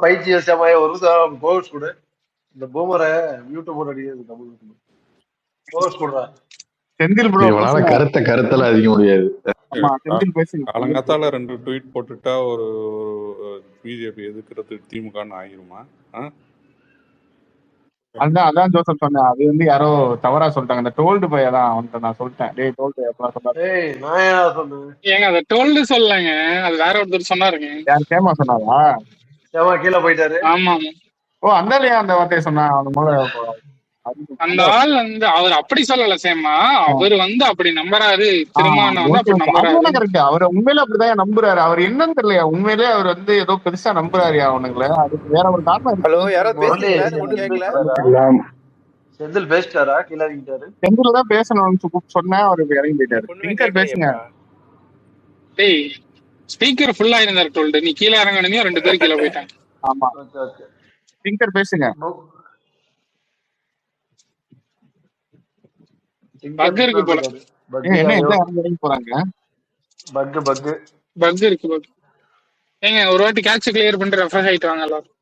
பயிற்சி வச்சமாய ஒரு நிமிஷம் போகஸ் கொடு. இந்த பூமரை யூடியூப் போட்டு அடிக்கிறது தமிழ் போகஸ் கொடுறா. செந்தில் ப்ரோ இவனால கருத்தெல்லாம் அதிக முடியாது. ஆமா செந்தில் பேசுங்க. காலங்காத்தால 2 ட்வீட் போட்டுட்டா ஒரு பிஜேபி எதுக்குறது திமுகன்னு ஆகிருமா? அதான் ஜோசப் சொன்னேன். அது வந்து யாரோ தவறா சொல்லிட்டாங்க. அந்த டோல்டு பைய தான் அவன்கிட்ட நான் சொல்லிட்டேன். டேய் டோல்டு எப்பலாம் சொன்னாரு. ஏய் நான் என்ன சொன்னேன்? ஏங்க அத டோல்டு சொல்லலங்க. அது வேற ஒருத்தர் சொன்னாருங்க. யார் சேமா சொன்னாரா? சேமா கீழே போயிட்டாரு. ஆமா. ஓ அந்த இல்லையா அந்த வார்த்தையை சொன்னா அவன் மூல அந்த ஆள் வந்து அவர் அப்படி சொல்லல சேமா. அவர் வந்து அப்படி நம்புறாரு. திருமாவளவன் வந்து அப்படி நம்புறாரு. கரெக்ட். அவர் உண்மையில அப்படிதான் நம்புறாரு. அவர் என்னன்னு தெரியல. உண்மையிலே அவர் வந்து ஏதோ பெருசா நம்புறாரு அவனுங்கள. அதுக்கு வேற ஒரு காரணம். ஹலோ யாராவது பேசுறீங்களா? செந்தில் பேசிட்டாரா? கீழே இறங்கிட்டாரு. செந்தில் தான் பேசணும்னு சொன்னேன். அவருக்கு இறங்கி போயிட்டாரு. ஸ்பீக்கர் பேசுங்க. டேய் ஸ்பீக்கர் ஃபுல்லா இருந்தாரு டோல்டு. நீ கீழே இறங்கணும் 2 பேர் கீழே போயிட்டாங்க. ஆமா ஸ்பீக்கர் பேசுங்க. பக் இருக்கு போல. என்ன இறங்கி போறாங்க. பக் இருக்கு போல. ஏங்க ஒரு வாட்டி கேட்ச் கிளியர் பண்ணிட்டு ரெஃப்ரெஷ் ஆயிட்டு வாங்க எல்லாரும்.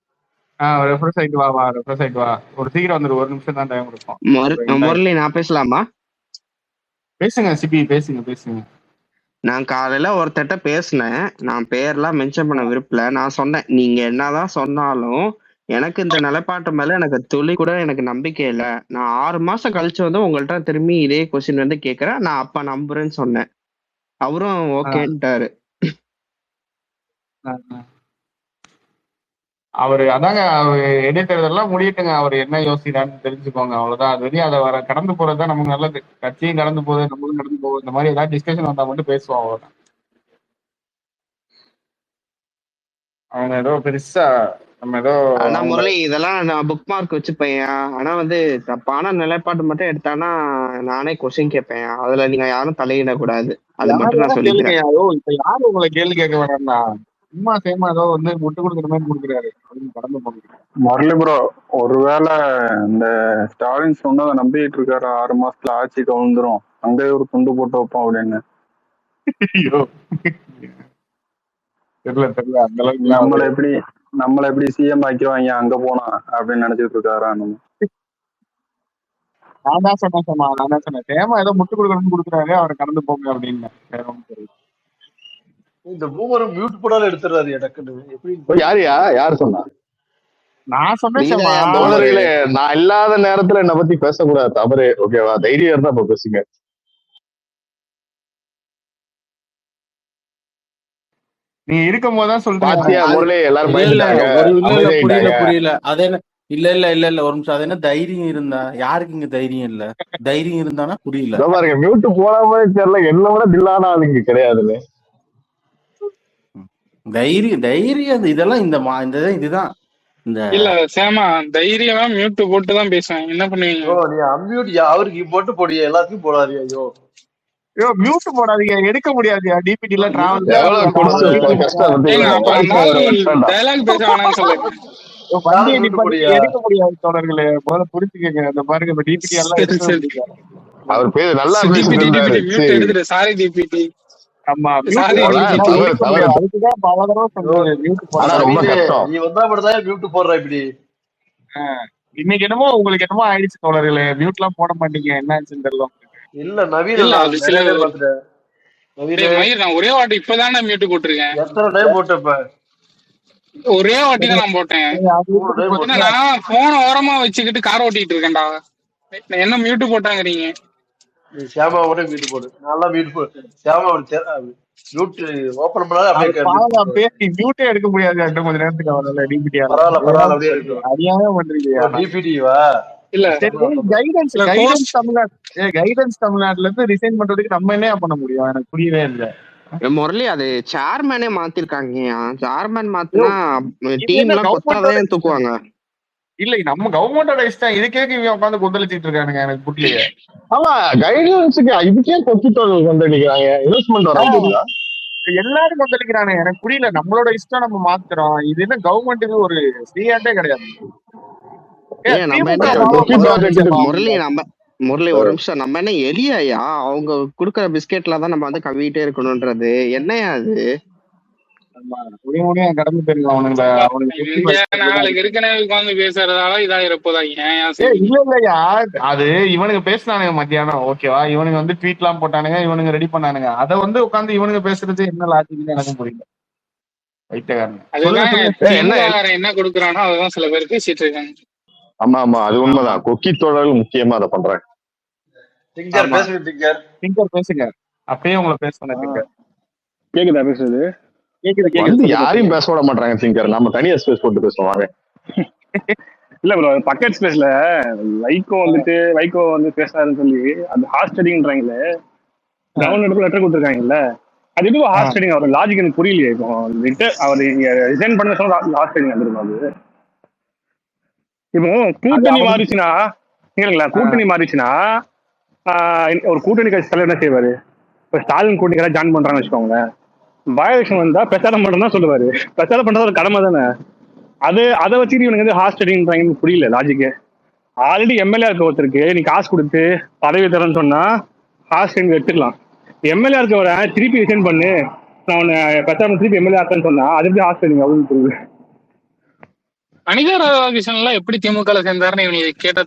ரெஃப்ரெஷ் ஆயிட்டு வா ரெஃப்ரெஷ் ஆயிட்டு வா. ஒரு சீக்கிரம் வந்துரு. 1 நிமிஷம் தான் டைம் இருக்கும். முரளி நான் பேசலாமா? பேசுங்க சிபி பேசுங்க. நான் காலையில ஒருத்தட்ட பேசினேன். நான் பேர்லாம் மென்ஷன் பண்ண விருப்பல. நான் சொன்னேன் நீங்க என்னதான் சொன்னாலும் எனக்கு இந்த நிலைப்பாட்டு மேல எனக்கு துளி கூட எனக்கு நம்பிக்கை இல்லை. நான் 6 மாசம் கழிச்சு வந்து உங்கள்ட்ட திரும்பி இதே கொஸ்டின் வந்து கேட்கறேன். நான் அப்ப நம்புறேன்னு சொன்னேன். அவரும் ஓகேன்ட்டாரு. அவரு அதாங்க இடைத்தேர்தலாம் முடியட்டுங்க. அவர் என்ன யோசிக்கிறான்னு தெரிஞ்சுக்கோங்க. அவ்வளவுதான். அது வரையும் அதை வர கடந்து போறதுதான் நமக்கு நல்லது. கட்சியும் கடந்து போகுது, நம்மளும் கடந்து போகுது. இந்த மாதிரி ஏதாவது டிஸ்கஷன் வந்தா மட்டும் பேசுவோம். அவ்வளவுதான். அவங்க ஏதோ பெருசா நம்ம ஏதோ ஆனா முரளி இதெல்லாம் நான் புக் மார்க் வச்சுப்பேன். ஆனா வந்து தப்பான நிலைப்பாடு மட்டும் எடுத்தானா நானே கொஸ்டின் கேட்பேன். அதுல நீங்க யாரும் தலையிடக்கூடாது. அது மட்டும் நான் சொல்லிக்கிறேன். இப்ப யாரும் உங்களை கேள்வி கேட்க வேண்டாம்னா சும்மா சேமா ஏதோ வந்து முட்டு கொடுக்குற மாதிரி கொடுக்குறாரு. கடந்து போகுது. முரளி ப்ரோ ஒருவேளை இந்த ஸ்டாலின் சொன்னதை நம்பிட்டு இருக்காரு 6 மாசத்துல ஆட்சி கவுந்துரும் அங்கே ஒரு துண்டு போட்டு வைப்போம் அப்படின்னு. தெரியல அந்த அளவுக்கு நம்மள எப்படி சிஎம் ஆக்கிடுவாங்க அங்க போனா அப்படின்னு நினைச்சிட்டு இருக்காரா? நான் தான் சொன்னேன் சேமா ஏதோ முட்டு கொடுக்கணும்னு கொடுக்குறாரு. அவரை கடந்து போங்க அப்படின்னு. இந்த பூமரை மியூட் போடால எடுத்துறாரு டக்குன்னு. எப்படி யார் சொன்னா? நான் சொன்னேன். நான் இல்லாத நேரத்துல என்ன பத்தி பேசக்கூடாது. தவறு. ஓகேவா? தைரியம் இருந்தா இப்ப பேசுங்க. நீ இருக்கும் போதுதான் புரியல. அதே இல்ல ஒரு நிமிஷம். அது என்ன தைரியம் இருந்தா? யாருக்கு இங்க தைரியம் இல்ல? தைரியம் இருந்தானா புரியல. பாருங்க மியூட் போடாம தெரியல. என்ன விட தில்லான ஆளுங்க கிடையாதுன்னு. தைரியம் இதெல்லாம் இதுதான் இல்ல சேமா தைரியமா மியூட் போட்டு தான் பேசுவேன். என்ன பண்ணுவீங்க? அவருக்கு போட்டு போடிய எல்லாத்தையும் போடாது. ஐயோ மியூட் போடாதீங்க. எடுக்க முடியாது. டிபிடி எல்லாம் டிராவல் டயலாக் பேச வேணாம்னு சொல்லுங்க. எடுக்க முடியாது தோழர்களே. முதல்ல புரிஞ்சுக்கங்க. அந்த பாருங்க இப்ப டிபிடி எல்லாம் அவர் பேர் நல்லா எடுத்துட்டு சாரி டிபிடி. ஆமா அதுக்குதான் பல தடவை சொன்னேன் மியூட் போட. நீ வந்தா மட்டும்தான் மியூட் போடுற. இப்படி இன்னைக்கு என்னமோ உங்களுக்கு என்னமோ ஆயிடுச்சு தோழர்களே. மியூட் எல்லாம் போட மாட்டீங்க. என்ன ஆச்சுன்னு தெரியல. இல்ல நவீன் நான் ஒரே வாட்டி இப்பதானே மியூட் போட்டிருக்கேன். எத்தனை டைம் போட்டப்ப? ஒரே வாட்டி தான் நான் போட்டேன். நான் போன ஓரமா வச்சுக்கிட்டு கார் ஓட்டிட்டு இருக்கேன்டா. என்ன மியூட் போட்டாங்கிறீங்க? ஷியாமா கூட மியூட் போடு. நல்லா மியூட் போடு. ஷியாமா மியூட் ஓபன் பண்ணாத அப்படியே பேசி மியூட்டே எடுக்க முடியாது. கொஞ்ச நேரத்துக்கு வரல டிபிடி. பரவாயில்ல அப்படியே இருக்கு. அறியாம பண்றீங்க. டிபிடிவா இல்ல கைடன்ஸ் தமிழ்நாட்டுல இருந்து ரிசைன் பண்றதுக்கு நம்ம என்ன பண்ண முடியும்? எனக்கு புரியவே இல்லை. முரளி அது சேர்மேனே மாத்திருக்காங்க. சேர்மேன் மாத்தினா டீம் எல்லாம் கொத்தாதான் தூக்குவாங்க. இல்ல நம்ம கவர்மெண்டோட இஷ்டம். இதுக்கே இவன் உட்காந்து கொந்தளிச்சிட்டு இருக்கானுங்க. எனக்கு புரியலையே. ஆமா கைடன்ஸுக்கு இதுக்கே கொத்திட்டோர்கள் கொந்தளிக்கிறாங்க. இன்வெஸ்ட்மெண்ட் வராங்க. எல்லாரும் கொந்தளிக்கிறானுங்க. எனக்கு புரியல. நம்மளோட இஷ்டம் நம்ம மாத்துறோம். இது என்ன கவர்மெண்ட்டுக்கு ஒரு ஸ்ரீயாண்டே கிடையாது. முரளி ஒரு நிமிஷம். நம்ம என்ன எலியாயா? அவங்க குடுக்கற பிஸ்கெட்ல தான் நம்ம வந்து கவிட்டே இருக்கணும்ன்றது என்னையா அது? முடிய கடந்து போயிருங்க அவனுங்கள. அவனுக்கு இங்க நாளைக்கு ஏற்கனவே உட்காந்து பேசுறதால இதாகிறப்போதான் ஏன் இல்ல இல்லையா, அது இவனுங்க பேசினானுங்க மத்தியானம், ஓகேவா? இவனுங்க வந்து ட்வீட் எல்லாம் போட்டானுங்க, இவனுங்க ரெடி பண்ணானுங்க. அதை வந்து உட்காந்து இவனுங்க பேசுறது என்ன லாஜிக்னு எனக்கும் புரியல. அதுதான் என்ன கொடுக்குறானோ அதுதான் சில பேர் பேசிட்டு இருக்காங்க. ஆமா ஆமா, அது உண்மைதான். கொக்கி தோழர்கள் முக்கியமா அதை பண்றாங்க. பேசுங்க, அப்பயே உங்களை பேச சொன்னேன். கேக்குதா பேசுறது? வந்து யாரையும் பேச விட மாட்டாங்க திங்கர். நம்ம தனியா ஸ்பேஸ் போட்டு பேசுவாங்க. இல்ல ப்ரோ, பக்கெட் ஸ்பேஸ்ல வைகோ வந்து பேசுறாருன்னு சொல்லி அந்த ஹாஸ்டடிங்ன்றாங்களே, கவர்னருக்கு லெட்டர் கொடுத்துருக்காங்கல்ல, அது எதுவும் ஹாஸ்டடிங்? அவர் லாஜிக் எனக்கு புரியலையே. இப்போ அவர் ரிசைன் பண்ண சொன்னா ஹாஸ்டடிங் வந்துருக்கும். அது இப்போ கூட்டணி மாறிச்சுன்னா கேளுங்களா, கூட்டணி மாறிச்சுன்னா ஒரு கூட்டணி கட்சி தலைவர் என்ன செய்வாரு? இப்போ ஸ்டாலின் கூட்டணி ஜாயின் பண்றாங்கன்னு வச்சுக்கோங்களேன், பயோலெக்ஷன் வந்தா பிரச்சாரம் பண்றதா சொல்லுவாரு. பிரச்சாரம் பண்றது ஒரு கடமை தானே. அதை வச்சுட்டு இவனுக்கு வந்து ஹாஸ்டடிங்ன்றாங்கன்னு புரியல லாஜிக்கு. ஆல்ரெடி எம்எல்ஏ இருக்க ஒருத்தருக்கு நீ காசு கொடுத்து பதவி தரேன்னு சொன்னா ஹாஸ்டடிங் எடுத்துக்கலாம். எம்எல்ஏ இருக்க வர திருப்பி ரிசைன் பண்ணு, நான் உன்னை பிரச்சாரம் திருப்பி எம்எல்ஏ ஆக்கன்னு சொன்னா அது எப்படி ஹாஸ்டடிங் அப்படின்னு புரியுது. அனிதா ராதாகிருஷ்ணன் எல்லாம் எப்படி திமுக சேர்ந்தாருன்னு இவனுக்கு கேட்டா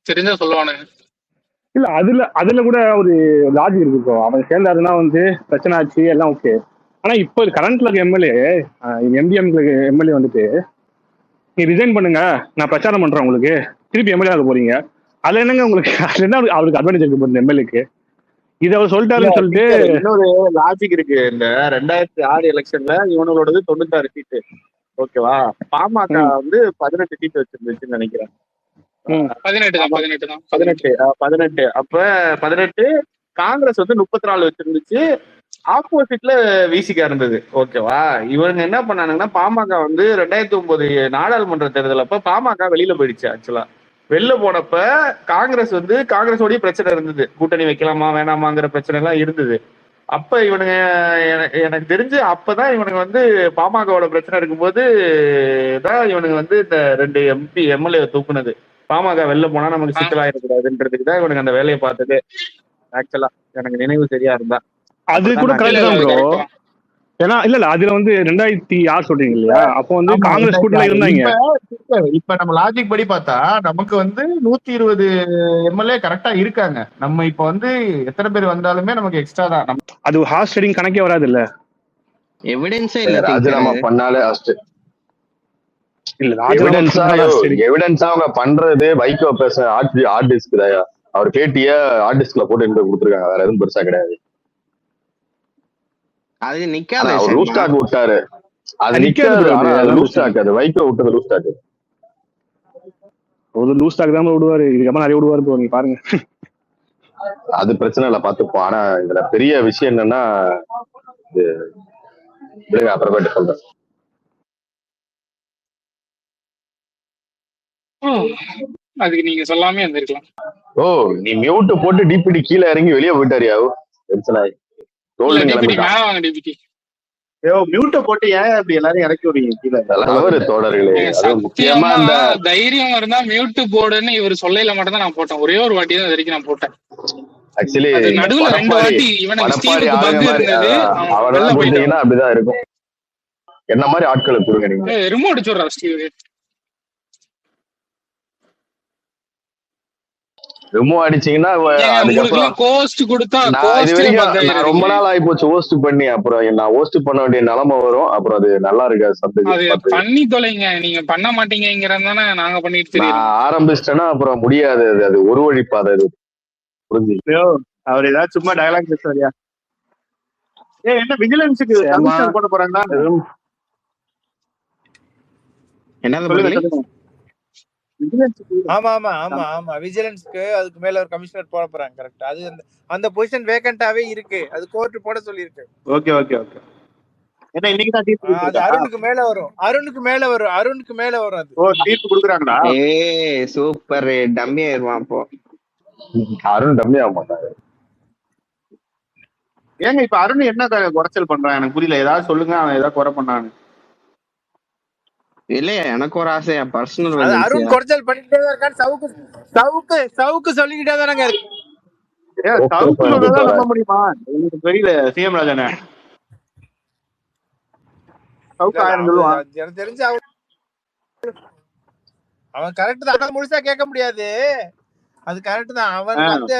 தெரிஞ்சா சொல்லுவானுங்க. இல்ல அதுல கூட ஒரு லாஜிக் இருக்கு. அவன் சேர்ந்தாருன்னா வந்து பிரச்சனை ஆச்சு எல்லாம் ஓகே. ஆனா இப்போ கரண்ட்ல இருக்க எம்எல்ஏ எம்எல்ஏ வந்துட்டு நீ ரிசைன் பண்ணுங்க, நான் பிரச்சாரம் பண்றேன் உங்களுக்கு, திருப்பி எம்எல்ஏ ஆக போறீங்க, அதுல என்னங்க உங்களுக்கு அதுல என்ன அவருக்கு அட்வான்டேஜ் இருக்கு போகுது எம்எல்ஏக்கு? இதை அவர் சொல்லிட்டாருன்னு சொல்லிட்டு இன்னொரு லாஜிக் இருக்கு. இந்த 2006 எலெக்ஷன்ல இவனோடது 96 சீட்டு, ஓகேவா? பாமக வந்து 18 சீட்டு வச்சிருந்துச்சுன்னு நினைக்கிறேன். 18. அப்ப 18 காங்கிரஸ் வந்து 34 வச்சிருந்துச்சு. ஆப்போசிட்ல விசிகா இருந்தது, ஓகேவா? இவங்க என்ன பண்ணானுங்கன்னா, பாமக வந்து 2009 நாடாளுமன்ற தேர்தல் அப்ப பாமக வெளியில போயிடுச்சு. ஆக்சுவலா வெளில போனப்ப காங்கிரஸோடய பிரச்சனை இருந்தது, கூட்டணி வைக்கலாமா வேணாமாங்கிற பிரச்சனை எல்லாம் இருந்தது. அப்ப இவனுங்க எனக்கு தெரிஞ்சு அப்பதான் இவனுங்க வந்து பாமகவோட பிரச்சனை இருக்கும்போது தான் இவனுங்க வந்து இந்த 2 எம்எல்ஏ தூக்குனது. பாமக வெளில போனா நமக்கு சிக்கலாயிடக்கூடாதுன்றதுக்கு தான் இவனுக்கு அந்த வேலையை பார்த்தது. ஆக்சுவலா எனக்கு நினைவு சரியா இருந்தா அது கூட கரெக்ட் தான் ப்ரோ. ஏன்னா இல்ல அதுல வந்து 2006 சொல்றீங்க இல்லையா, அப்போ வந்து காங்கிரஸ் கூட்டணியில இருந்தாங்க. இப்ப நம்ம லாஜிக் படி பார்த்தா நமக்கு வந்து 120 எம்எல்ஏ கரெக்டா இருக்காங்க. நம்ம இப்ப வந்து எத்தனை பேர் வந்தாலுமே நமக்கு எக்ஸ்ட்ரா தான். அது ஹாஸ்டடிங் கணக்கே வராது இல்ல, எவிடன்ஸே இல்ல. ராஜினாமா பண்ணாலே இல்ல எவிடன்ஸா அவங்க பண்றது வைகோ பேச ஹார்ட் டிஸ்க் தாயா. அவர் பேட்டிய ஹார்ட் டிஸ்க்ல போட்டு இன்டர்வியூ கொடுத்துருக்காங்க, வேற எதுவும் பெருசா கிடையாது. அது நிக்காது, லூஸ் டாக் விட்டாரு, அது நிக்காது. ஆனா லூஸ் டாக், அது வைகோ விட்டது லூஸ் டாக். ஒரு லூஸ் டாக் தான் விடுவாரு, இதுக்கப்புறம் நிறைய விடுவாரு நீங்க பாருங்க. அது பிரச்சனை இல்ல, பாத்துப்போம். ஆனா இதுல பெரிய விஷயம் என்னன்னா, அப்புறமேட்டு சொல்றேன். அதுக்கு நீங்க சொல்லாமே இருந்திருக்கலாம். ஓ, நீ மியூட் போட்டு டிபிடி கீழே இறங்கி வெளியே போயிட்டாரியா? மியூட்ட போட்டு ஏன் அப்படி எல்லாரும் இறக்கி விடுறீங்க கீழே? அவரு தோழர்களே, முக்கியமா தைரியம் இருந்தா மியூட் போடுன்னு இவர் சொல்லையில மட்டும் தான் நான் போட்டேன். ஒரே ஒரு வாட்டி தான் வரைக்கும் நான் போட்டேன். ஆக்சுவலி நடுவுல 2 வாட்டி அப்படிதான் இருக்கும். என்ன மாதிரி ஆட்களை கொடுங்க நீங்க. ரிமோட் அடிச்சுடுறா ஸ்டீவ். ரிமூவ் அடிச்சீங்கன்னா ரொம்ப நாள் ஆகி போச்சு ஹோஸ்ட் பண்ணி. அப்புறம் நான் ஹோஸ்ட் பண்ண வேண்டிய நிலைமை வரும், அப்புறம் அது நல்லா இருக்காது. சப்ஜெக்ட் பண்ணி தொலைங்க, நீங்க பண்ண மாட்டீங்கிறதானே நாங்க பண்ணிட்டு ஆரம்பிச்சிட்டேன்னா அப்புறம் முடியாது. அது ஒரு வழி பாதை. அது புரிஞ்சு அவர் ஏதாவது சும்மா டயலாக் பேசுவாரியா? என்ன விஜிலன்ஸுக்கு போட போறாங்க? என்ன ஆமா ஆமா ஆமா ஆமா விஜிலன்ஸ்க்கு அதுக்கு மேல ஒரு கமிஷனர் போட போறாங்க. கரெக்ட். அது அந்த பொசிஷன் வேகண்டாவே இருக்கு, அது கோர்ட் போட சொல்லி இருக்கு. Okay okay okay. ஏன்னா இன்னைக்கு தான் தீர்ப்பு அது அருணுக்கு மேல வரும். அது ஓ தீர்ப்பு கொடுக்குறாங்களா? சூப்பர் டம்மி ஆயிருவான். அப்போ அருண் டம்மி ஆக மாட்டாங்க. ஏங்க இப்ப அருண் என்ன குறைச்சல் பண்றான் எனக்கு புரியல. ஏதாவது சொல்லுங்க, அவன் ஏதாவது குறை பண்ணான்னு. இல்லையா, எனக்கு ஒரு ஆசையா பர்சனல். அருண் குறைச்சல் பண்ணிட்டே தான் இருக்கான். சவுக்கு சொல்லிக்கிட்டே தானங்க இருக்கு. நம்ப முடியுமா? எனக்கு தெரியல சிஎம் ராஜானே. சவுக்கு இல்ல 1000 சொல்லுவான். எனக்கு தெரிஞ்சு அவன் கரெக்ட் தான். அதான் முழுசா கேட்க முடியாது. அது கரெக்ட் தான். அவன் வந்து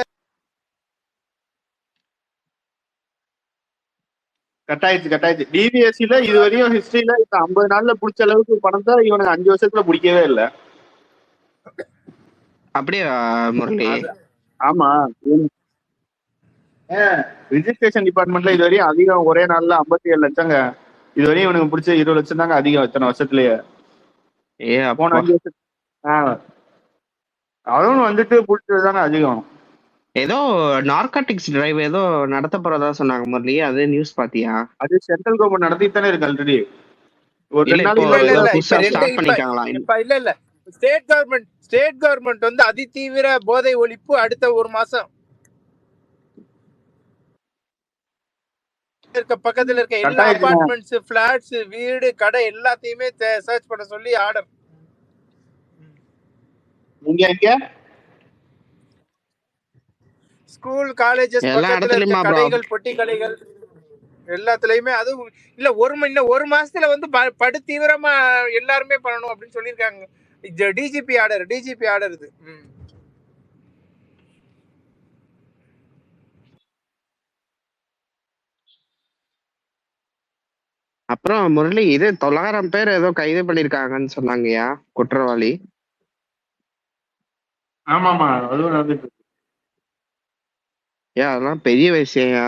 கட்டாயிடுச்சு. டிவிஎஸ்சில இதுவரையும் ஹிஸ்டரியில 50 நாள்ல புடிச்ச அளவுக்கு பணத்தை இவனுக்கு 5 வருஷத்துல பிடிக்கவே இல்லை. அப்படியா முரளி? ஆமா, ரிஜிஸ்ட்ரேஷன் டிபார்ட்மெண்ட்ல இதுவரையும் அதிகம் ஒரே நாள்ல 57 லட்சங்க. இதுவரையும் இவனுக்கு பிடிச்ச 20 லட்சம் தாங்க அதிகம் இத்தனை வருஷத்துலயே. போன 5 வருஷம் அதுவும் வந்துட்டு பிடிச்சதுதானே அதிகம். ஏதோ நார்காட்டிக்ஸ் டிரைவ் ஏதோ நடத்த போறதா சொன்னாங்க முரளி, அது நியூஸ் பாத்தியா? அது சென்ட்ரல் கவர்மெண்ட் நடத்திட்டு தானே இருக்கு ஆல்ரெடி. ஒரு 2 நாள் ஸ்டார்ட் பண்ணிட்டாங்களா? இல்ல ஸ்டேட் கவர்மெண்ட் வந்து அதிதீவிர போதை ஒழிப்பு அடுத்த 1 மாசம் பக்கத்துல இருக்க எல்லா அபார்ட்மெண்ட்ஸ், பிளாட்ஸ், வீடு, கடை எல்லாத்தையுமே சர்ச் பண்ண சொல்லி ஆர்டர். ஸ்கூல், காலேஜஸ், கடைகள், பொட்டி கடைகள் எல்லாத்துலயுமே. அதுவும் இல்ல ஒரு மாசத்துல வந்து படு தீவிரமா எல்லாருமே பண்ணணும் அப்படின்னு சொல்லியிருக்காங்க. டிஜிபி ஆர்டர் இது. அப்புறம் முரளி, இது 900 பேர் ஏதோ கைது பண்ணிருக்காங்கன்னு சொன்னாங்கயா குற்றவாளி. ஆமாமா, அதுவும் நடந்துட்டு. அதெல்லாம் பெரிய விஷயம்யா.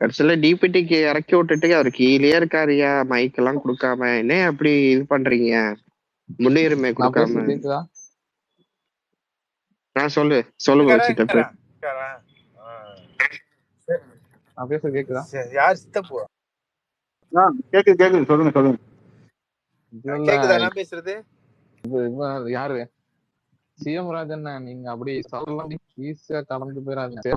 கடைசியில டிபிடிக்கு இறக்கி விட்டுட்டு அவர் கீழே இருக்காருயா, மைக் எல்லாம் கொடுக்காம. என்ன அப்படி இது பண்றீங்க? முன்னுரிமை கொடுக்காம. சொல்லு கேக்குதா? யார் சித்தப்பா? கேக்குது சொல்லுங்க. கேக்குதா நான் பேசுறது? யாரு? சிஎம் ராஜன். நீங்க அப்படி சொல்லலாம், ஈஸியா கலந்து போயிடாதீங்க.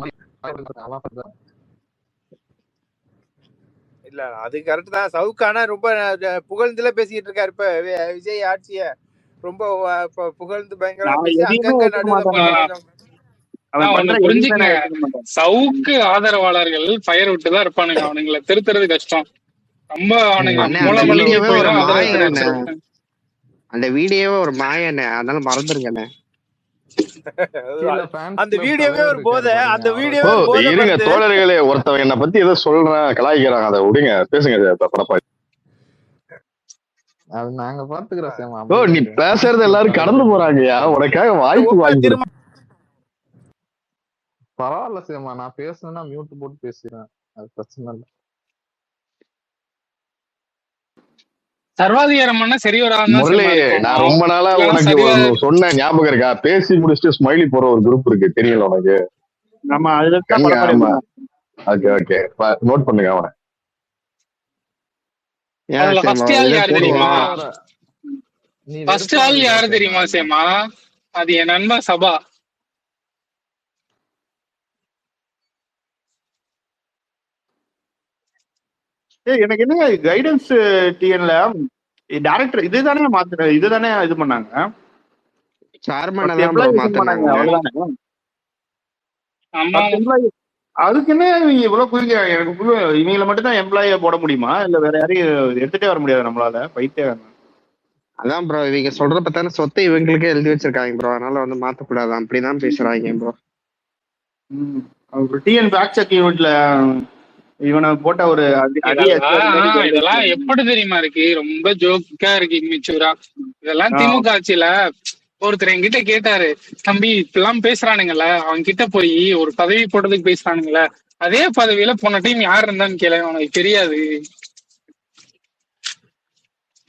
இல்ல அது கரெக்ட் தான். சவுக்கானா ரொம்ப புகழ்ந்துல பேசிட்டு இருக்காரு. இப்ப விஜய் ஆட்சிய ரொம்ப புகழ்ந்து பயங்கரமா புரிஞ்சுக்கங்க. சவுக்கு ஆதரவாளர்கள் ஃபயர் விட்டு தான் இருப்பானுங்க. அவனுங்களை திருத்துறது கஷ்டம். ரொம்ப அந்த வீடியோவே ஒரு மாயண்ணே, அதனால மறந்துருங்கண்ணே. அந்த வீடியோவே ஒரு போதை. அந்த வீடியோ இருங்க தோழர்களே, ஒருத்தவங்க என்ன பத்தி ஏதோ சொல்றேன், கலாய்க்கிறாங்க, அதை விடுங்க, பேசுங்க. படப்பாடி அது நாங்க பாத்துக்கிறோம். நீ பேசுறது எல்லாரும் கடந்து போறாங்கயா, உனக்காக வாய்ப்பு வாங்கி. பரவாயில்ல சேமா, நான் பேசணும்னா மியூட் போட்டு பேசுறேன், அது பிரச்சனை இல்லை. சர்வாதிகாரம் சரி வராது. நான் ரொம்ப நாளா உனக்கு சொன்ன ஞாபகம் இருக்கா? பேசி முடிச்சுட்டு ஸ்மைலி போற ஒரு குரூப் இருக்கு, தெரியல உனக்கு? ஓகே நோட் பண்ணுங்க அவனை. ஃபர்ஸ்ட் ஆள் யாரு தெரியுமா சேமா? அது என் நண்பன் சபா. எனக்கு என்ன கைடன்ஸ் டிஎன்ல டைரக்டர் இதுதானே இது பண்ணாங்க. அதுக்கு என்ன இவ்வளவு குயிக்க? எனக்கு இவங்களை மட்டும் தான் எம்ப்ளாய போட முடியுமா, இல்ல வேற யாரையும் எடுத்துட்டே வர முடியாது நம்மளால? பைத்தியம். அதான் ப்ரோ, இவங்க சொல்றப்பத்தான சொத்தை இவங்களுக்கே எழுதி வச்சிருக்காங்க ப்ரோ, அதனால வந்து மாத்தக்கூடாது அப்படிதான் பேசுறாங்க ப்ரோ. டிஎன் பேக் செக் யூனிட்ல இவனை போட்ட ஒரு இதெல்லாம் எப்படி தெரியுமா இருக்கு? ரொம்ப ஜோக்கா இருக்கு, இம்மெச்சூரா. இதெல்லாம் திமுக ஆட்சியில ஒருத்தர் என்கிட்ட கேட்டாரு, தம்பி இப்பெல்லாம் பேசுறானுங்கல்ல, அவங்க கிட்ட போய் ஒரு பதவி போட்டதுக்கு பேசுறானுங்கல்ல, அதே பதவியில போன டைம் யார் இருந்தான்னு கேள, உனக்கு தெரியாது.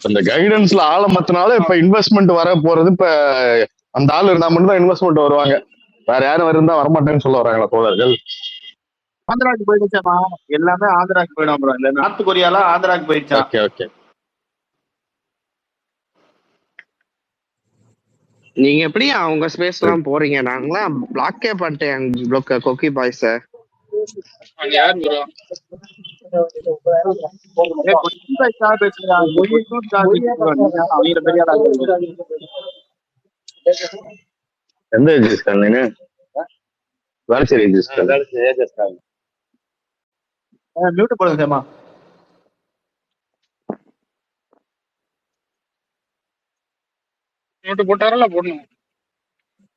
இந்த கைடன்ஸ்ல ஆள மத்தனால இப்ப இன்வெஸ்ட்மெண்ட் வர போறது. இப்ப அந்த ஆள் இருந்தா மட்டும் தான் இன்வெஸ்ட்மெண்ட் வருவாங்க, வேற யாரும் இருந்தா வரமாட்டேன்னு சொல்ல வராங்களா தோழர்கள்? ஆந்திராக்கு போயிடுச்சாமா, எல்லாமே ஆந்திராக்கு போயிடும் ப்ரோ. இல்ல நார்த் கொரியால ஆந்திராக்கு போயிடுச்சா? ஓகே. நீங்க எப்படி அவங்க ஸ்பேஸ் எல்லாம் போறீங்க? நாங்களாம் பிளாக்கே பண்ணிட்டேன் கொக்கி பாய்ஸ. எந்த வேளச்சேரி ரெஜிஸ்டர். மியூட் போடுங்க சேமா. நோட்டு போட்டாரல போடணும்.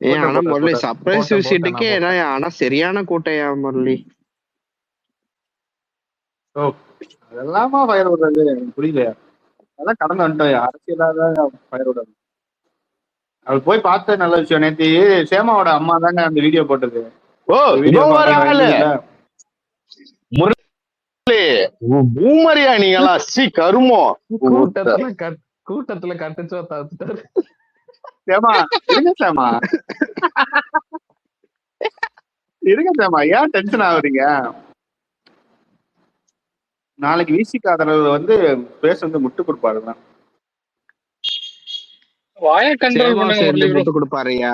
ஆனா முரளி சர்ப்ரைஸ் விசிட்டுக்கே ஆனா சரியான கூட்டையா முரளி. ஓ அதெல்லாமா ஃபயர் விடுறது புரியல. அதெல்லாம் கடந்து வந்துட்டோம். அரசியலாக ஃபயர் விடுறது அவள் போய் பார்த்த நல்ல விஷயம். நேற்று சேமாவோட அம்மா தாங்க அந்த வீடியோ போட்டது. ஓ பூமரியா நீங்களா? சி கருமோ கூட்டத்துல கட்டுச்சோ தவிர்த்தாரு. சேமா இருங்க சேமா, இருங்க சேமா, ஏன் டென்ஷன் ஆகுறீங்க? நாளைக்கு விசிக ஆதரவு வந்து பேச வந்து முட்டு கொடுப்பாருதான். வாய கண்ட்ரோல் பண்ணுங்க. முட்டு கொடுப்பாருயா.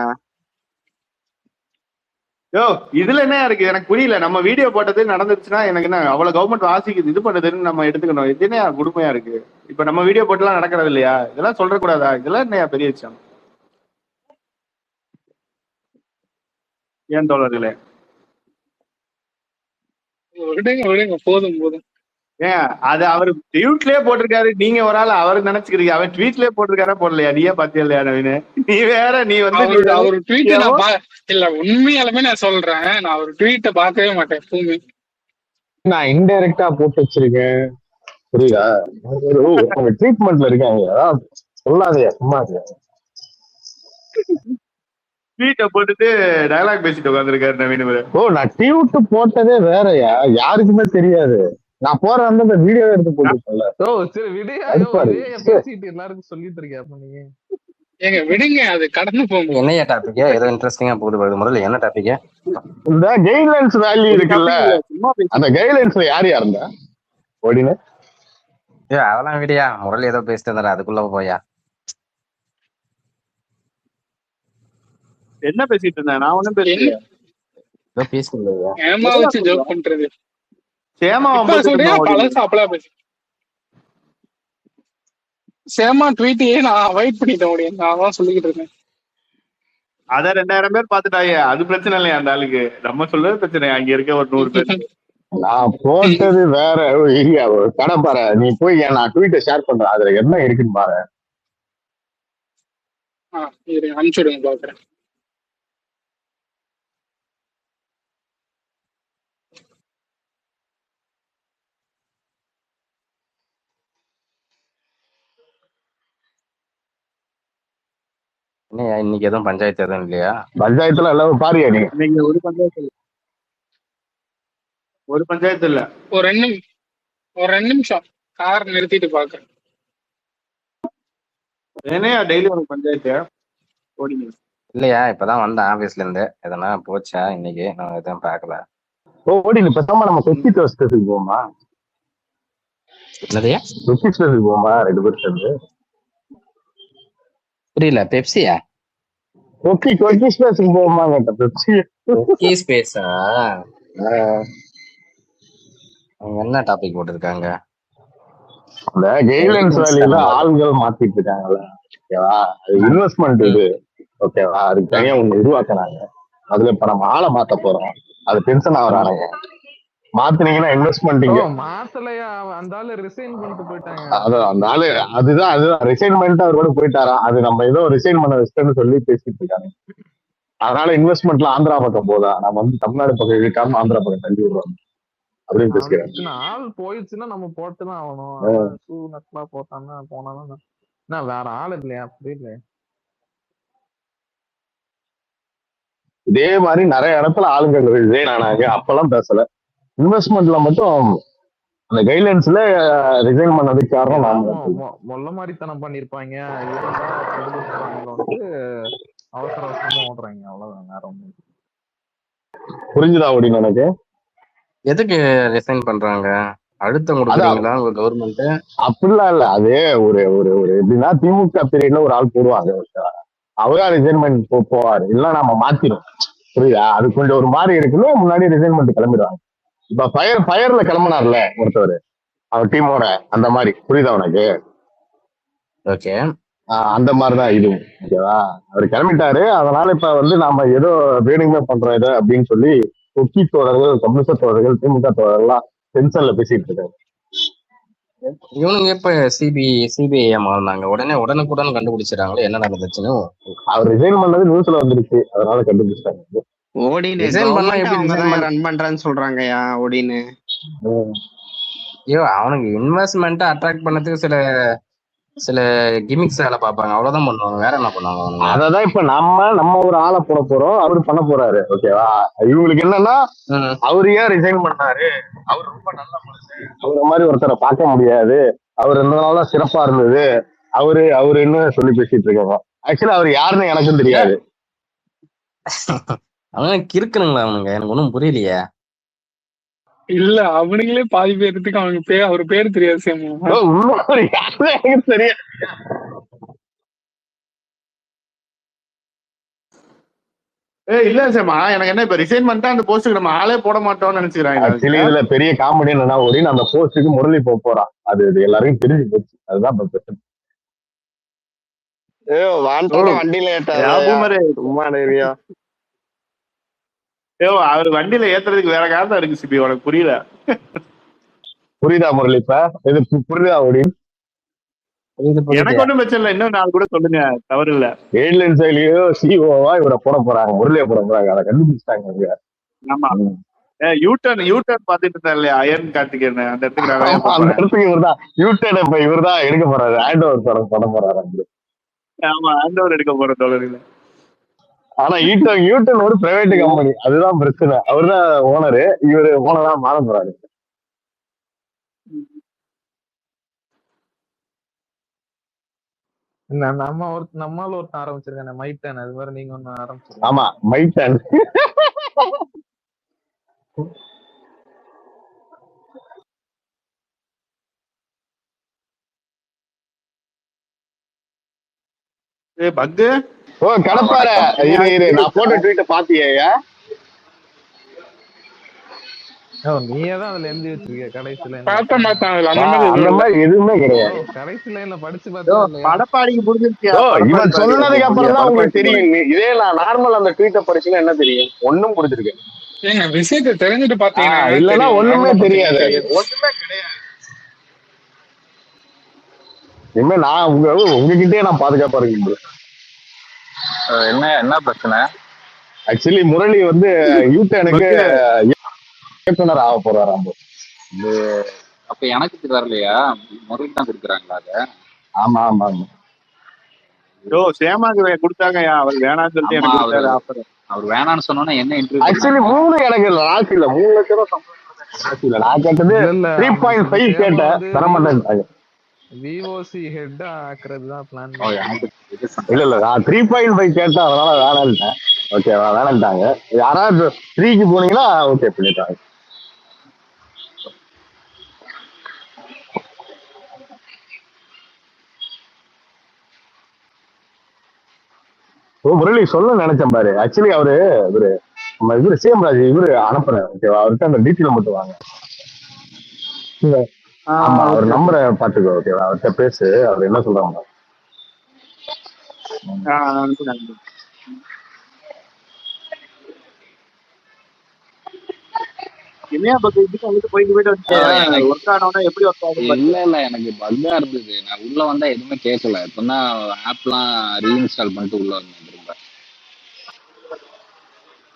யோ இதுல என்ன இருக்கு எனக்கு புரியல. நம்ம வீடியோ போட்டது நடந்துருச்சுன்னா எனக்கு என்ன அவ்வளவு கவர்மெண்ட் வாசிக்குது இது பண்ணுதுன்னு நம்ம எடுத்துக்கணும். இது என்ன கொடுமையா இருக்கு? இப்ப நம்ம வீடியோ போட்டுலாம் நடக்கிறது இல்லையா? இதெல்லாம் சொல்ற கூடாதா? இதெல்லாம் என்ன பெரிய விஷயம்? ஏன் தோழர்களே விடுங்க போதும் போதும். ஏன் அது அவரு ட்வீட்லயே போட்டிருக்காரு. நீங்க ஒரு ஆள் அவரு நினைச்சுக்கிறீங்க. அவன் ட்வீட்லயே போட்டிருக்காரா போடலையா? நீயே பாத்தியா இல்லையா நவீன? நீ வேற நீ வந்து அவரு ட்வீட் இல்ல உண்மையாலுமே நான் சொல்றேன். நான் ஒரு ட்வீட்டை பார்க்கவே மாட்டேன் எப்பவுமே. நான் இன்டைரக்டா போட்டு வச்சிருக்கேன் புரியுதா? அவங்க ட்ரீட்மெண்ட்ல இருக்காங்க சொல்லாதயா சும்மா. ட்வீட்டை போட்டுட்டு டயலாக் பேசிட்டு உட்காந்துருக்காரு நவீன. ஓ நான் ட்வீட் போட்டதே வேறயா, யாருக்குமே தெரியாது. நான் போற வந்து அந்த வீடியோ எடுத்து போட்டுருக்கேன்ல. ஓ சரி விடுங்க, பேசிட்டு எல்லாருக்கும் சொல்லிட்டு இருக்கேன். அப்ப நீங்க ஏங்க விடுங்க, அது கடந்து போங்க. என்னையா டாபிக்? ஏதோ இன்ட்ரெஸ்டிங்கா போகுது முதல்ல. என்ன டாபிக்? இந்த கைட்லைன்ஸ் வேல்யூ இருக்குல்ல, அந்த கைட்லைன்ஸ்ல யார் இருந்தா ஓடின? அதெல்லாம் விடியா, முரளி ஏதோ பேசிட்டு இருந்தாரு அதுக்குள்ள போயா. என்ன பேசிட்டு இருந்தேன்? நான் ஒண்ணும் பேசலையா. ஏதோ பேசிட்டு ஏமா வச்சு ஜோக் பண்றது. சேமா சேமா ட்வீட்டையே நான் அவாய்ட் பண்ணிட்டேன் முடியும். நான் தான் சொல்லிக்கிட்டு இருக்கேன். அத 2000 பேர் பாத்துட்டாங்க. அது பிரச்சனை இல்லையா அந்த ஆளுக்கு? நம்ம சொல்றது பிரச்சனை. அங்க இருக்க ஒரு 100 பேர். நான் போட்டது வேற ஏரியா கடை பாரு. நீ போய் நான் ட்வீட்டை ஷேர் பண்றேன், அதுல என்ன இருக்குன்னு பாரு. அனுப்பிச்சுடுங்க பாக்குறேன். என்னையா இன்னைக்கு எதுவும் பஞ்சாயத்து எதுவும் இல்லையா? பஞ்சாயத்துல எல்லாம் பாரியா நீ? நீங்க ஒரு பஞ்சாயத்து இல்ல. ஒரு 2 நிமிஷம் கார் நிறுத்திட்டு பாக்குறேன். என்னையா டெய்லி ஒரு பஞ்சாயத்து ஓடிங்க? இல்லையா இப்பதான் வந்தேன் ஆபீஸ்ல இருந்து. எதனா போச்சா இன்னைக்கு? நான் எதுவும் பாக்கல. ஓடி பேசாம நம்ம கொக்கி டோஸ்டத்துக்கு போமா? என்னதையா? கொக்கி டோஸ்டத்துக்கு போமா 2 பேர் சேர்ந்து? புரியல. பெப்சியா? கொக்கி ஸ்பேஸுக்கு போமா கேட்ட. பெப்சி கொக்கி ஸ்பேஸா? என்ன டாபிக் போட்டிருக்காங்க? அந்த கைட்லைன்ஸ் வேலையில ஆள்கள் மாத்திட்டு இருக்காங்கல்ல, ஓகேவா? அது இன்வெஸ்ட்மெண்ட் இது, ஓகேவா? அதுக்கு தனியா ஒண்ணு உருவாக்குறாங்க. அதுல இப்ப நம்ம ஆளை மாத்த போறோம். அது டென்ஷன் ஆகுறாங்க. மாத்தினீங்கன்னா இன்வெஸ்ட்மெண்ட் மாத்தலையா? அந்த ஆளு ரிசைன் பண்ணிட்டு போயிட்டாங்க. அந்த ஆளு அதுதான் ரிசைன்மெண்ட் அவர் கூட போயிட்டாரா? அது நம்ம ஏதோ ரிசைன் பண்ண வச்சுன்னு சொல்லி பேசிட்டு இருக்காங்க. அதனால இன்வெஸ்ட்மெண்ட்ல ஆந்திரா பக்கம் போதா, நம்ம வந்து தமிழ்நாடு பக்கம் இருக்காம ஆந்திரா பக்கம் தள்ளி விடுறோம் அப்படின்னு பேசுகிறேன். ஆள் போயிடுச்சுன்னா நம்ம போட்டுதான் ஆகணும். ஷூ நட்லா போட்டான்னா போனாலும் வேற ஆள் இல்லையா? அப்படி இல்லையா? இதே மாதிரி நிறைய இடத்துல ஆளுங்க ரிசைன் ஆனாங்க, அப்பெல்லாம் பேசல. இன்வெஸ்ட்மெண்ட்ல மட்டும் அந்த கைட்லைன்ஸ்ல ரிசைன் பண்ணதுக்கு காரணம் மொல்ல மாதிரித்தனம் பண்ணிருப்பாங்க. அவசர அவசரமா ஓடுறாங்க, அவ்வளவுதான். வேற ஒண்ணும் புரிஞ்சுதா அப்படின்னு எனக்கு? எதுக்கு ரிசைன் பண்றாங்க? அழுத்தம் கொடுக்குறீங்களா உங்க கவர்மெண்ட்? அப்படிலாம் இல்ல. அது ஒரு ஒரு ஒரு எப்படின்னா திமுக பீரியட்ல ஒரு ஆள் போடுவாங்க, அவரா ரிசைன்மெண்ட் போவாரு. இல்ல நம்ம மாத்திரும், புரியுதா? அது கொஞ்சம் ஒரு மாதிரி இருக்குன்னு முன்னாடி ரிசைன்மெண்ட் கிளம்பிடுவாங்க. இப்ப ஃபயர்ல கிளம்பினார்ல ஒருத்தவர், அவர் டீமோட, அந்த மாதிரி. புரியுதா உனக்கு? ஓகே. அந்த மாதிரிதான் இதுவும். ஓகேவா, அவர் கிளம்பிட்டாரு. அதனால இப்ப வந்து நாம ஏதோ வேணுமே பண்றோம் இதை அப்படின்னு சொல்லி கொக்கி தோழர்கள், கம்யூனிஸ்ட் தோழர்கள், திமுக தோழர்கள்லாம் டென்ஷன்ல பேசிட்டு இருக்காரு. இவனுங்க இப்ப சிபிஐ மாறினாங்க, உடனுக்குடன் கண்டுபிடிச்சிடறாங்களே என்ன நடந்துச்சுன்னு. அவர் ரிசைன் பண்ணது நியூஸ்ல வந்துருச்சு, அதனால கண்டுபிடிச்சிட்டாங்க. ஓடின்னு ரிசைன் பண்ணா எப்படி அவங்க ரிசைன் தான் பண்ண? ரன் பண்றேன்னு சொல்றாங்கயா ஓடின்னு. ஐயோ, அவனுக்கு இன்வெஸ்ட்மெண்ட் அட்ராக்ட் பண்ணதுக்கு சில சில கிமிக்ஸ் வேலை பார்ப்பாங்க, அவ்வளவுதான் பண்ணுவாங்க, வேற என்ன பண்ணுவாங்க அவனுங்க? அததான் இப்ப நம்ம ஒரு ஆளை போட போறோம், அவரு பண்ண போறாரு. ஓகேவா, இவங்களுக்கு என்னன்னா அவரு ஏன் ரிசைன் பண்ணாரு, அவர் ரொம்ப நல்ல மனுஷன், அவர மாதிரி ஒருத்தரை பார்க்க முடியாது, அவர் இருந்தனால சிறப்பா இருந்தது, அவரு என்ன சொல்லி பேசிட்டு இருக்காங்க. ஆக்சுவலா அவர் யாருன்னு எனக்கும் தெரியாது. அவனுங்க கிறுக்குனுங்களா அவனுங்க? எனக்கு ஒன்றும் புரியலையே. இல்ல அவனுங்களே பாதி பேருக்கு அவனுக்கு அவர் பேர் தெரியாது. சேமு எனக்கு தெரியாது. இல்ல சேமா, எனக்கு என்ன இப்ப ரிசைன் பண்ணிட்டா அந்த போஸ்ட்டுக்கு நம்ம ஆளே போட மாட்டோம்னு நினைச்சுக்கிறாங்க. ஆக்சுவலி இதுல பெரிய காமெடி என்னன்னா, ஓடின்னு அந்த போஸ்ட்டுக்கு முரளி போறான். அது எல்லாருக்கும் தெரிஞ்சு போச்சு. அதுதான் பிரச்சனை. வண்டியில அவர் வண்டியில ஏத்துறதுக்கு வேற காரணம் இருக்கு சிபி, உனக்கு புரியல? புரியுதா முரளி? இப்ப இது புரியுதா ஓடி? எனக்கு ஒண்ணும் பிரச்சனை இல்லை, இன்னும் நாலு கூட சொல்லுங்க, தவறு இல்ல. எய்ட்லைன் செயலியோ சிஓவா இவரை போட போறாங்க, முரளியை போட போறாங்க, அதை கண்டுபிடிச்சிட்டாங்க. ஆமா, யூட்டர்ன் பாத்துட்டு இருந்தா இல்லையா அயன் கார்த்திகேயன், அந்த இடத்துக்கு இவர்தான் யூட்டர்ன் இப்ப இவர்தான் எடுக்க போறாரு, ஹேண்ட் ஓவர் பண்ண போறாரு. ஆமா, ஹேண்ட் ஓவர் எடுக்க போற தோழர். ஆனா யூட்டன் ஒரு பிரைவேட் கம்பெனி, அதுதான் பிரச்சனை. அவர்தான் ஓனரு, இவரு ஓனரா மாற போறாரு. நம்மால ஒருத்தன் ஆரம்பிச்சிருக்கானே மைட்டன், அது மாதிரி நீங்க ஒண்ணு ஆரம்பிச்சிருக்கீங்க. ஆமா, மைட்டன். பக்கு கடப்பார இரு, நான் போட்ட ட்வீட்டை பாத்தியா? நீயேதான் அதுல எழுதி வச்சிருக்க கடைசியில. அந்த மாதிரி எதுவுமே கிடையாது. கடைசி லைன்ல படிச்சு பார்த்தா படப்பாடிக்கு புரிஞ்சிருச்சு. இவன் சொன்னதுக்கு அப்புறம் தான் உங்களுக்கு தெரியும். இதே நான் நார்மல் அந்த ட்வீட்டை படிச்சுன்னா என்ன தெரியும்? ஒண்ணும் புரிஞ்சிருக்கு. விஷயத்தை தெரிஞ்சுட்டு பாத்தீங்கன்னா இல்லன்னா ஒண்ணுமே தெரியாது, ஒண்ணுமே கிடையாது. இனிமே நான் உங்ககிட்டயே நான் பாதுகாப்பா இருக்கேன். என்ன பிரச்சனை? ஆக்சுவலி முரளி வந்து யூட்டனுக்கு இயக்குனர் ஆக போறாராம். அப்ப எனக்கு வரலையா? முரளி தான் கொடுக்குறாங்களா அத? ஆமா ஆமா ஆமா. சேமாக்கு கொடுத்தாங்க, அவர் வேணான்னு சொல்லிட்டு எனக்கு ஆஃபர். அவர் வேணான்னு சொன்னோன்னா என்ன இன்டர்வியூ? ஆக்சுவலி 3 எனக்கு ராசி இல்ல, 3 லட்சம் ராசி இல்ல. நான் கேட்டது 3.5 கேட்டேன், தர மாட்டேன்ட்டாங்க. விஓசி ஹெட் ஆக்குறது தான் பிளான். இல்ல நான் 3.5 கேட்டேன், அதனால வேணான்ட்டேன். ஓகேவா, வேணான்ட்டாங்க. யாராவது 3க்கு போனீங்கன்னா ஓகே பண்ணிட்டாங்க. முரளி சொல்ல நினைச்சேன் பாரு. ஆக்சுவலி இவரு சிஎம்ராஜ் அனுப்புறேன். ஓகேவா, அவர்கிட்ட அந்த டீட்டெயில் மட்டும் வாங்க. ஆமா, அவர் நம்பரை பாத்துக்கோ. ஓகேவா, அவர்கிட்ட பேசு, அவர் என்ன சொல்றாங்க. இல்ல எனக்கு பக்கா இருந்தது. நான் உள்ள வந்தா எதுவுமே கேட்கல. இப்பதான் ஆப்லாம் ரீஇன்ஸ்டால் பண்ணிட்டு உள்ள வந்தேன். திரும்ப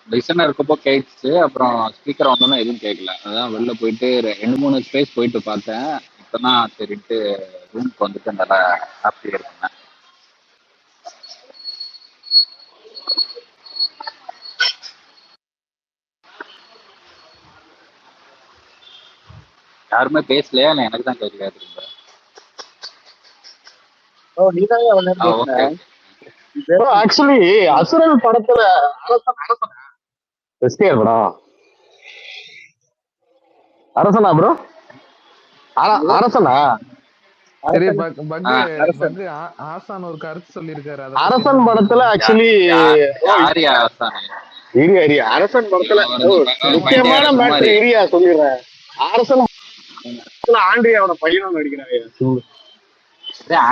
லிசனர் இருக்கப்போ கேட்டுச்சு, அப்புறம் ஸ்பீக்கர் வந்தோன்னா எதுவும் கேட்கல. அதான் வெளில போயிட்டு 2-3 ஸ்பேஸ் போயிட்டு பார்த்தேன். இப்பதான் சரிட்டு ரூமுக்கு வந்துட்டு நல்லா ஹாப்பியா இருக்கேன். யாருமே பேசலையா? இல்லை எனக்கு தான் கேட்கலையா? திரும்ப ஆக்சுவலி அசுரன் படத்துல அரசனா ப்ரோ? அரசனா? ஆசான் ஒரு கருத்து சொல்லிருக்காரு. அரசன் படத்துல ஆக்சுவலி அரசன் படத்துல முக்கியமான மேட்டர் ஏரியா சொல்லிடுறேன். அரசன் ஆண்ட்ரியாவோட பையனும் நடிக்கிறாங்க.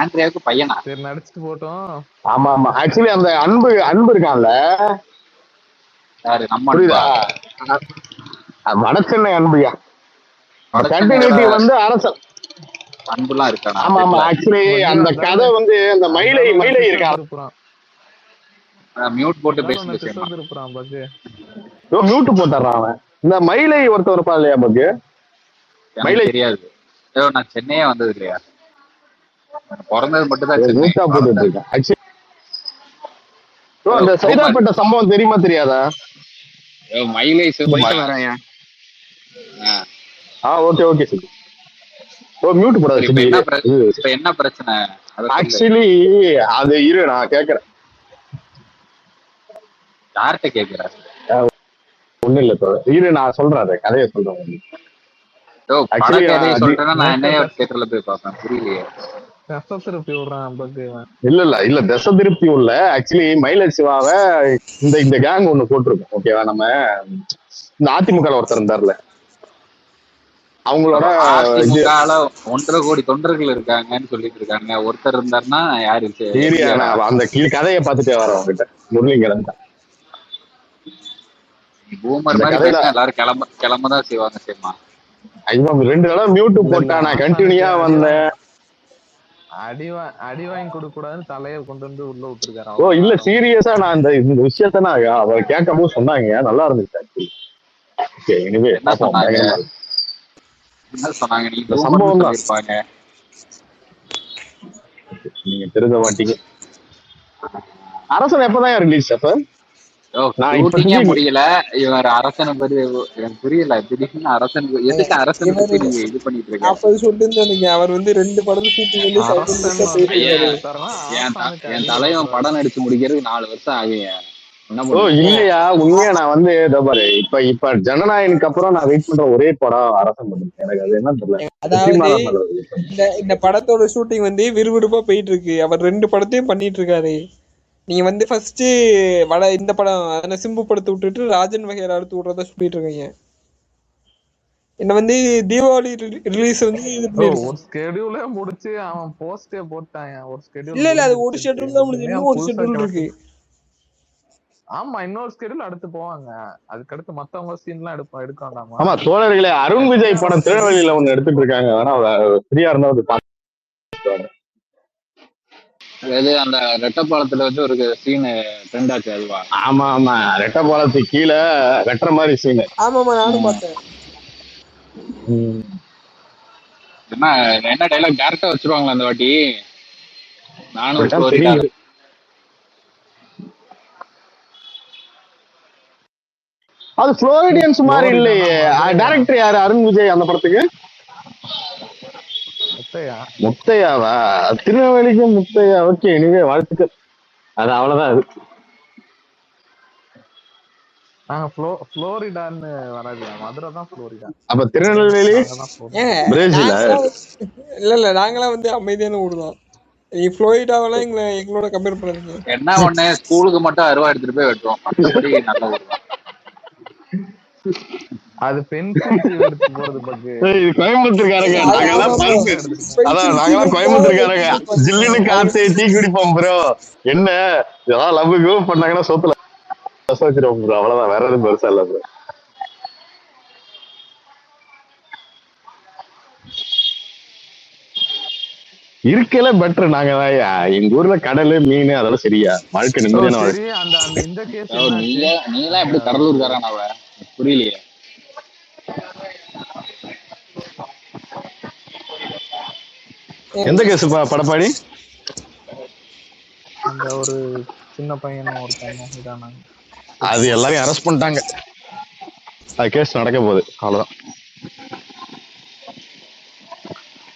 ஆண்ட்ரியாவுக்கு பையனா? சரி நடிச்சுட்டு போட்டோம். ஆமா ஆமா, ஆக்சுவலி அந்த அன்பு அன்பு இருக்கான்ல, யாரு நம்ம புரியுதா? அன்பா? வடச்சென்னை அன்புயா. வடச்சென்னையில கண்டினியூட்டி வந்து அரசன். அன்புலாம் இருக்கானா? ஆமா ஆமா, தெரியல. ஆக்சுவலி வந்து அந்த அந்த கதை ஆளு வந்து அந்த அந்த மயிலை ஆளு மயிலை திசை இருக்கா, திருப்புறான். மியூட் போட்டு அந்த ஆளு பேசி ஒன்னு திசை விஷயமா. திருப்புறான் பக்கு. மியூட் போட்டுறான் அவன். இந்த மயிலை ஒருத்தர் இருப்பா இல்லையா பக்கு, எனக்கு மயிலை தெரியாது. நான் சென்னையே வந்தது இல்லையா, பிறந்தது மட்டும் தான் சென்னை. மியூட்டா போட்டுட்டு இருக்கேன். ஆக்சுவலி அந்த பூமர். சைதாப்பேட்டை சம்பவம் தெரியுமா தெரியாதா? மயிலை போயிட்டு சிவகுமார். வரேன். ஓகே ஓகே சரி. மியூட் போடாது. இப்ப என்ன இப்ப என்ன பிரச்சனை? ஆக்சுவலி அது இரு நான் கேக்குறேன். யார்கிட்ட கேக்குற? ஒண்ணு இல்ல இரு நான் சொல்றேன், அதை கதையை சொல்றேன். படம் கதையை சொல்றேன்னா நான் என்ன தியேட்டர்ல போய் பார்ப்பேன், புரியலையே. திசை திருப்பி விடுறான் பக்கு. இல்ல திசை திருப்பி உள்ள ஆக்சுவலி மயிலர் சிவாவை இந்த கேங் ஒண்ணு போட்டிருக்கோம். ஓகேவா? நம்ம இந்த அதிமுக ஒருத்தர் இருந்தார்ல, அவங்களோட அதிமுகல 1.5 கோடி தொண்டர்கள் இருக்காங்கன்னு சொல்லிட்டு இருக்காங்க. ஒருத்தர் இருந்தாருன்னா யாரு? அந்த கதையை பார்த்துட்டே வரேன் உங்ககிட்ட. முரளிங்கரன் தான். பூமர் மாதிரி பேசினா எல்லாரும் கிளம்பதான் செய்வாங்க. சரிமா, 2 தடவை மியூட் போட்டா நான் கண்டினியூயா வந்தேன். அடி வாங்கி கொடுக்க கூடாதுன்னு தலையை கொண்டு வந்து உள்ள விட்டுருக்காரு. இல்ல சீரியஸா நான் இந்த விஷயத்த நான் அவர் கேட்கும் போது சொன்னாங்க, நல்லா இருந்துச்சு. என்ன சொன்னாங்க? இந்த சம்பவம் தான் நீங்க தெரிஞ்ச மாட்டீங்க. அரசன் எப்பதான் ரிலீஸ்? அப்ப முடியல. இவர் அரசனை பத்தி எனக்கு புரியல. திடீர்னு அரசனுக்கு எதுக்கு அரசனுக்கு நீங்க இது பண்ணிட்டு இருக்கீங்க? அப்ப சொல்லிருந்தீங்க அவர் வந்து 2 படம் ஷூட்டிங் என் தலைவன் படம் நடிச்சு முடிக்கிறதுக்கு 4 வருஷம் ஆகுங்க. இல்லையா, உண்மையா நான் வந்து இப்ப ஜனநாயகனுக்கு அப்புறம் நான் வெயிட் பண்ற ஒரே படம் அரசன் படம். எனக்கு அது என்ன தெரியல. அதாவது இந்த படத்தோட ஷூட்டிங் வந்து விறுவிறுப்பா போயிட்டு இருக்கு. அவர் 2 படத்தையும் பண்ணிட்டு இருக்காரு. நீங்க வந்து ஃபர்ஸ்ட் இந்த படம் சிம்பு படத்தை விட்டுட்டு ராஜன் வகையரா அடுத்து விடுறதா சொல்லிட்டு இருக்கீங்க. என்ன வந்து தீபாவளி ரிலீஸ் வந்து ஒரு ஸ்கெடியூலே முடிச்சு அவன் போஸ்டே போட்டாங்க. ஒரு ஸ்கெடியூல் இல்ல அது ஒரு ஷெட்யூல் தான் முடிஞ்சு, இன்னும் ஒரு ஷெட்யூல் இருக்கு. ஆமா, இன்னொரு ஸ்கெடியூல் அடுத்து போவாங்க. அதுக்கு அடுத்து மத்தவங்க சீன் எல்லாம் எடுக்க வேண்டாமா? ஆமா தோழர்களே, அருண் விஜய் படம் திருநெல்வேலியில ஒண்ணு எடுத்துட்டு இருக்காங்க. வேணா ஃப்ரீயா இருந்தா அது அந்த ரெட்டப்பாலத்துல வந்து ஒரு சீன் ட்ரெண்ட் ஆச்சு அதுவா? ஆமா ஆமா, ரெட்டப்பாலத்துக்கு கீழே வெட்டுற மாதிரி சீன். ஆமா நானும் பார்த்தேன். என்ன டைலாக் டேரக்டா வச்சிருவாங்களா அந்த வாட்டி? நானும் அது புளோரிடியன்ஸ் மாதிரி இல்லையே. டைரக்டர் யாரு? அருண் விஜய் அந்த படத்துக்கு முத்தையாவா? திருநெல்வேலிக்கு முத்தையா. ஓகே, எனிவே வாழ்த்துக்கள். அது அவ்வளவுதான். அது புளோரிடான்னு வராது, மதுரை தான் புளோரிடா. அப்ப திருநெல்வேலி பிரேசிலா? இல்ல நாங்களாம் வந்து அமைதியான ஊர்தான். நீ புளோரிடாவெல்லாம் எங்களோட கம்பேர் பண்ணாதீங்க. என்ன ஒண்ணு, ஸ்கூலுக்கு மட்டும் அருவா எடுத்துட்டு போய் வெட்டுவோம். மற்றபடி நல்ல ஊர் தான். அது பென்சில் எடுத்து போறது பக்கு. இது கோயம்புத்தூர்காரங்க, நாங்கெல்லாம் கோயம்புத்தூர்காரங்க. ஜில்லுன்னு காத்து டீ குடிப்போம் ப்ரோ. என்ன இதெல்லாம் லவ் கிவ் பண்ணாங்கன்னா சோத்துல வச்சிருவோம் ப்ரோ, அவ்வளவுதான். வேற எதுவும் பெருசா இல்ல ப்ரோ. இருக்கல பெட்டர். நாங்க எங்க ஊர்ல கடல் மீன் அதெல்லாம் சரியா வாழ்க்கை நிம்மதியான வாழ்க்கை. நீங்களா எப்படி கடலூர்காரன்? அவ புரியலையே. எந்த கேஸ் படப்பாடி? அந்த ஒரு சின்ன பையனும் ஒருத்தங்க அது எல்லாரையும் அரெஸ்ட் பண்ணிட்டாங்க. அது கேஸ் நடக்க போகுது, அவ்வளவுதான்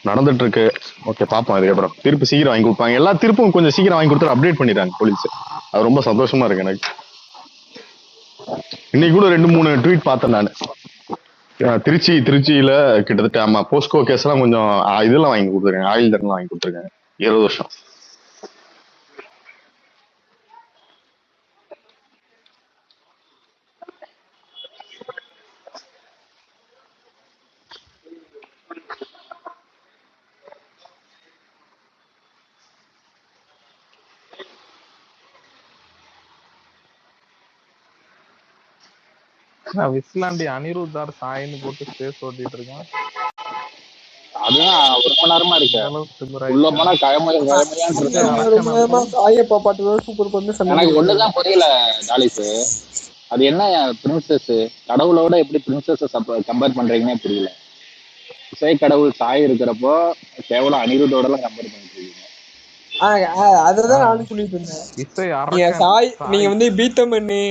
நடந்துட்டு இருக்கு. ஓகே, பாப்போம். அதுக்கப்புறம் தீர்ப்பு சீக்கிரம் வாங்கி கொடுப்பாங்க. எல்லா தீர்ப்பும் கொஞ்சம் சீக்கிரம் வாங்கி கொடுத்து அப்டேட் பண்ணிடுறாங்க போலீஸ். அது ரொம்ப சந்தோஷமா இருக்கு எனக்கு. இன்னைக்கு கூட 2-3 ட்வீட் பார்த்தேன் நான். திருச்சியில கிட்டத்தட்ட ஆமா போஸ்கோ கேஸ் எல்லாம் கொஞ்சம் இதெல்லாம் வாங்கி கொடுத்துருக்காங்க. ஆயில் தண்டனை வாங்கி கொடுத்துருக்காங்க 20 வருஷம். விஸ்லாண்டி அனிருத்தார் சாயின்னு போட்டு ஸ்பேஸ் ஓட்டிட்டு இருக்கான். அதுதான் ஒரு மணி நேரமா இருக்கு. உள்ள போனா சாயப்பா பாட்டு சூப்பர் பண்ணு. எனக்கு ஒண்ணுதான் புரியல டாலிஸ், அது என்ன பிரின்சஸ் கடவுளோட எப்படி பிரின்சஸ் கம்பேர் பண்றீங்கன்னே புரியல. இசை கடவுள் சாய் இருக்கிறப்போ கேவலம் அனிருத்தோட எல்லாம் கம்பேர் பண்ணிட்டு இருக்கீங்க. அதுதான் நானும் சொல்லிட்டு இருந்தேன். சாய் நீங்க வந்து பீத்தமன்னு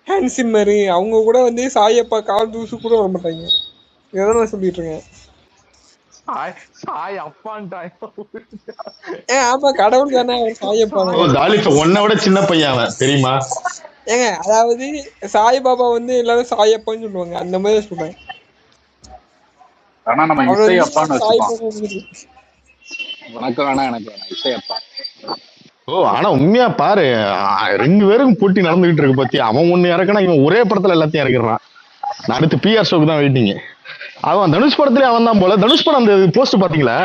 ஹேன்சிம்மரு அவங்க கூட வந்து சாயப்பா கால் தூசு கூட வர மாட்டாங்க. இதான் நான் சொல்லிட்டு இருக்கேன். ஆமா கடவுள் தானே சாயப்பா. உன்னை விட சின்ன பையன் தெரியுமா? ஏங்க அதாவது சாய்பாபா வந்து எல்லாரும் சாயப்பான்னு சொல்லுவாங்க, அந்த மாதிரி சொல்றேன். ஆனா நம்ம இசை அப்பான்னு வச்சுக்கோம். உனக்கு வேணா எனக்கு வேணாம் இசை அப்பா. ஆனா உண்மையா பாரு, 2 பேருக்கும் போட்டி நடந்துகிட்டு இருக்கு பத்தி. அவன் ஒண்ணு இறக்கனா இவன் ஒரே படத்துல எல்லாத்தையும் இறக்கிறான். நான் அடுத்து பிஆர் ஷோக்கு தான் வெயிட்டிங்க. அவன் தனுஷ் படத்துலயே அவன் தான் போல. தனுஷ் படம் அந்த போஸ்ட் பாத்தீங்களா?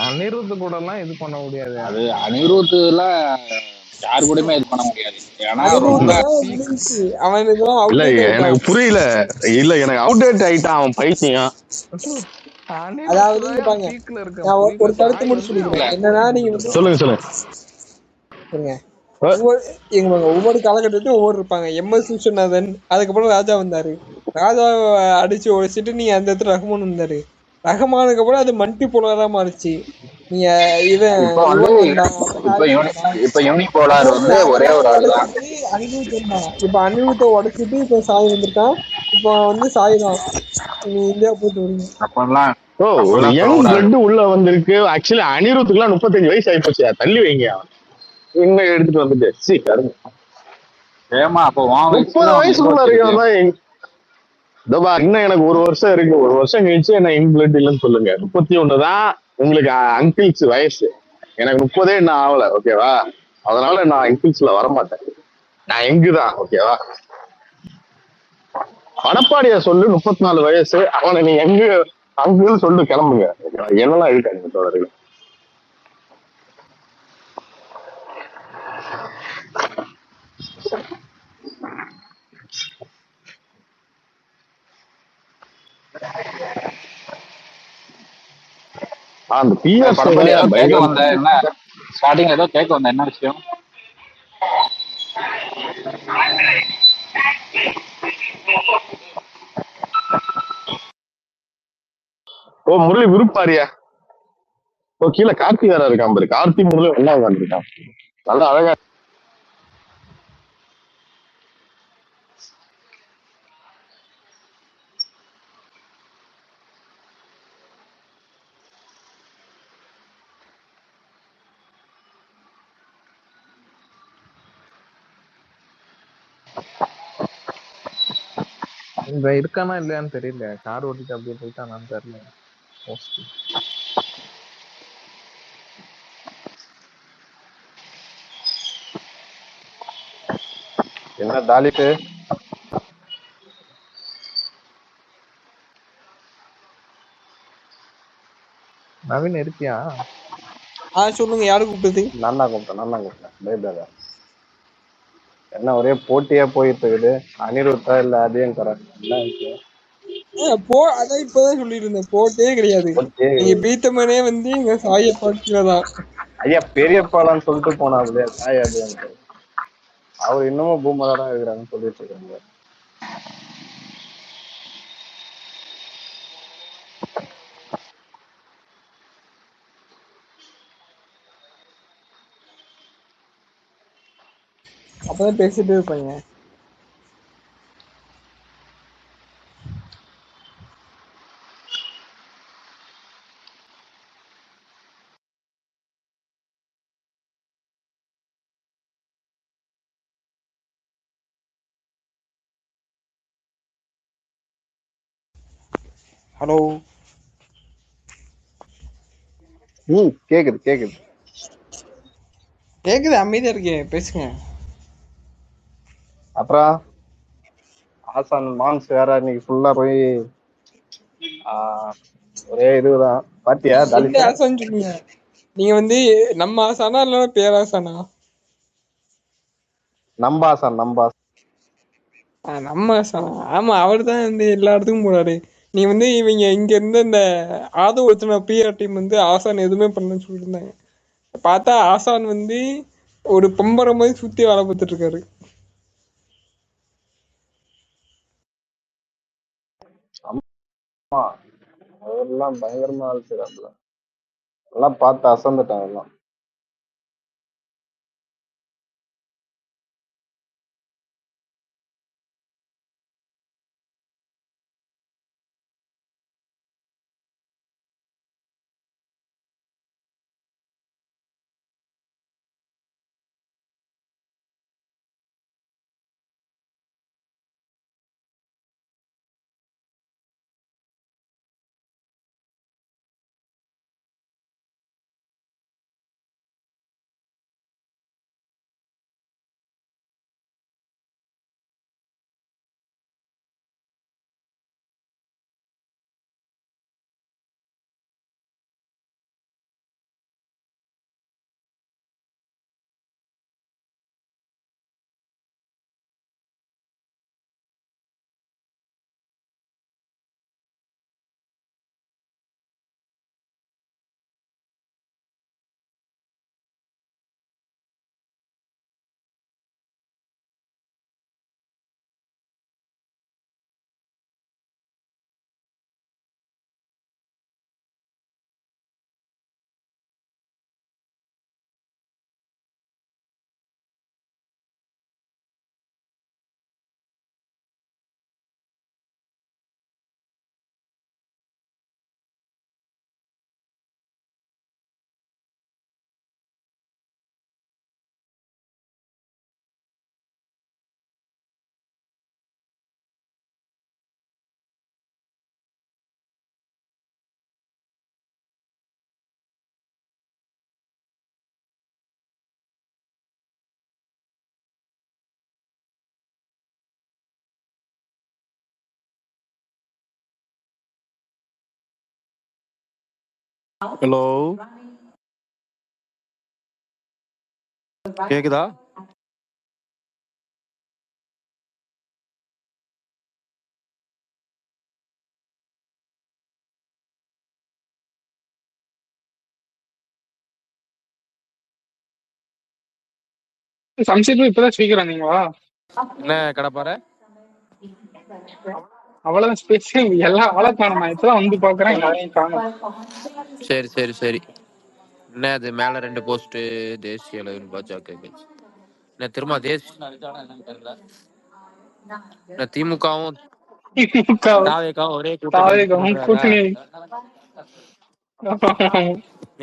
அனிருத் கூட எல்லாம் இது பண்ண முடியாது. அது அனிருத்ல யாரு கூடயுமே இது பண்ண முடியாது. இல்ல எனக்கு புரியல. இல்ல எனக்கு அவுடேட் ஆயிட்டான் அவன் பைத்தியம். அதாவது ஒரு கருத்து மட்டும் சொல்லிக்கிறேன். என்னன்னா நீங்க சொல்லுங்க. ஒவ்வொரு காலகட்டத்திலும் ஒவ்வொரு இருப்பாங்க. எம்எஸ் விஸ்வநாதன், அதுக்கப்புறம் ராஜா வந்தாரு. ராஜா அடிச்சு உடைச்சிட்டு நீ அந்த இடத்துல ரஹ்மான் வந்தாரு. ரஹ்மானுக்கு அப்புறம் அது மல்டி போலாரா மாறிச்சு. நீங்க இப்ப அனிருத்தை உடைச்சிட்டு இப்ப சாய் வந்திருக்கான். இப்ப வந்து சாய் தான் நீ இந்தியா போயிட்டு வரீங்க. உள்ள வந்திருக்கு. ஆக்சுவலி அனிருத்துக்குலாம் 35 வயசு ஆயிப்போச்சு. தள்ளி வைங்க இன்னும் எடுத்துட்டு வந்துட்டு 30 வயசுக்குள்ள இருக்கதான். இன்னும் எனக்கு 1 வருஷம் இருக்கு. 1 வருஷம் கழிச்சு என்ன இன்பிளட் இல்லைன்னு சொல்லுங்க. 31 தான் உங்களுக்கு அங்கிள்ஸ் வயசு. எனக்கு 30 இன்னும் ஆகல. ஓகேவா? அதனால நான் அங்கிள்ஸ்ல வரமாட்டேன். நான் எங்குதான். ஓகேவா? பணப்பாடியா சொல்லு 34 வயசு. அவனை நீ எங்க அங்குன்னு சொல்லு கிளம்புங்க. என்னெல்லாம் இருக்காங்க தோழர்கள். அந்த பிஆர் ஸ்டார்டிங்ல ஏதோ கேட்க வந்த என்ன விஷயம்? முரளி விருப்பாரியா? கீழே கார்த்தி வேற இருக்கான் பாரு. கார்த்தி முரளி ஒன்னா உட்காந்துருக்கான். நல்லா அழகா. இருக்கானா இல்லையான்னு தெரியல. கார் ஓட்டிட்டு அப்படியே போயிட்டானான்னு தெரியல. என்ன தாலிட்டு நவீன் இருக்கியா? சொல்லுங்க. யாரு கூப்பிட்டது? நான் கூப்பிட்டேன். என்ன ஒரே போட்டியா போயிட்டு இருக்குது. அனிருத்தா இல்ல அதையும் தரேன். அதான் இப்பதான் சொல்லிட்டு இருந்தேன். போட்டே கிடையாது. நீங்க பீத்தமனே வந்து எங்க சாயப்பாதான். ஐயா பெரியப்பாலான்னு சொல்லிட்டு போனாங்களே சாய். அது அவர் இன்னமும் பூமரா இருக்கிறாங்கன்னு சொல்லிட்டு இருக்காங்க. அப்பதான் பேசிட்டு இருப்பாங்க. ஹலோ. கேக்குது. அமைதியா இருக்கேன், பேசுங்க. அப்புறம் ஆசான் மான்ஸ் வேற இன்னைக்கு ஃபுல்லா போய் ஒரே இதுதான். பாத்தியா ஆசான்னு சொல்லுங்க. நீங்க வந்து நம்ம ஆசானா இல்ல பேராசானா? நம்பாசான். நம்ம ஆமா அவர் தான் வந்து எல்லா இடத்துக்கும் போறாரு. நீ வந்து இவங்க இங்க இருந்து இந்த ஆதவ ஒருத்தன பிஆர் டீம் வந்து ஆசான் எதுவுமே பண்ணலன்னு சொல்லிட்டு இருந்தாங்க. பார்த்தா ஆசான் வந்து ஒரு பொம்பரை மாதிரி சுத்தி வேலை பார்த்துட்டு இருக்காரு. அதெல்லாம் பயங்கரமா அழைச்சிடாப்புல எல்லாம் பார்த்து அசந்துட்டாங்க எல்லாம். ஹலோ, கேக்குதா? சம்சீப் இப்பதான் ஸ்பீக்கர் வந்தீங்களா? என்ன கடப்பார? அவ்வளவுதான் ஸ்பேஸ். எல்லா ஆளை காணுமா? இப்பதான் வந்து பாக்குறேன், யாரையும் காணும். சரி சரி சரி. என்ன அது மேல 2 போஸ்ட் தேசிய அளவில் பாஜக என்ன திரும்ப திமுகவும் தாவேகாவும் ஒரே கூட்டணி.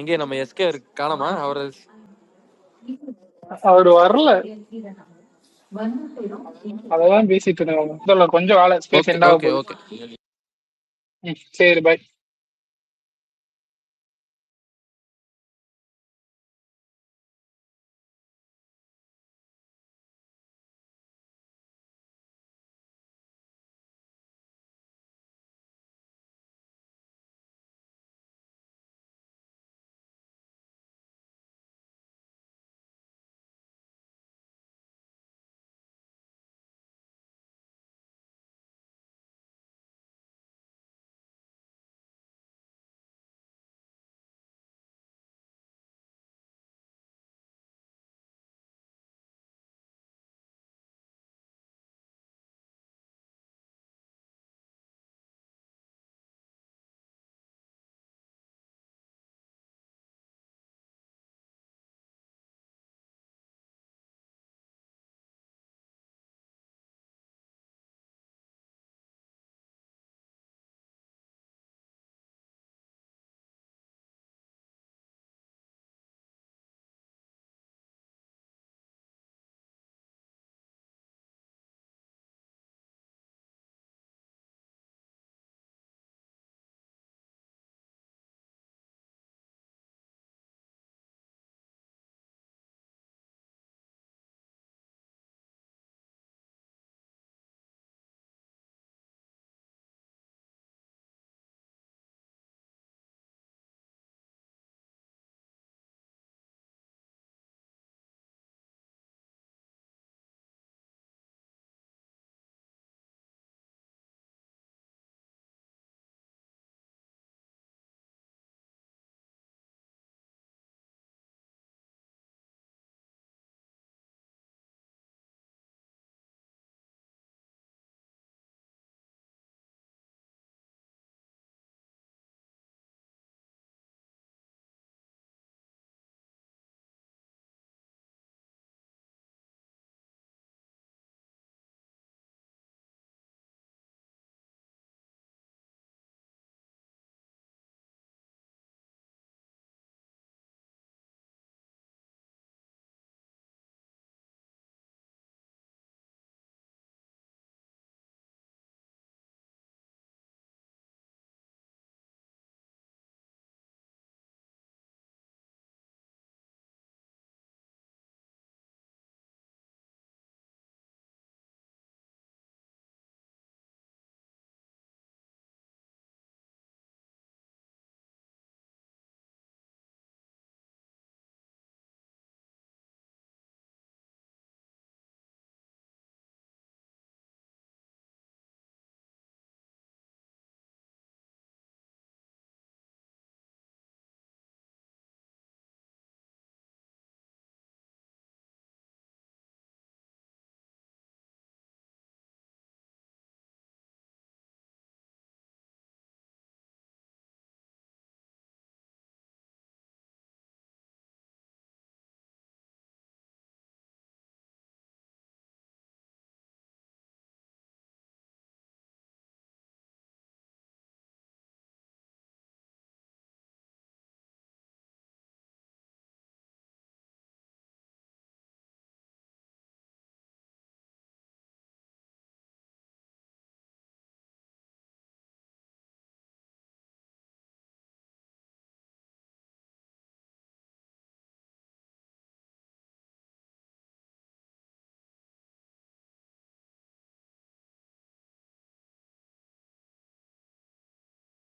இங்கே நம்ம எஸ்கே காணமா? அவரு வரல, அததான் பேசிட்டு இருக்காங்க. கொஞ்சம் வேலை ஸ்பேஸ். Okay okay. சரி, பாய்.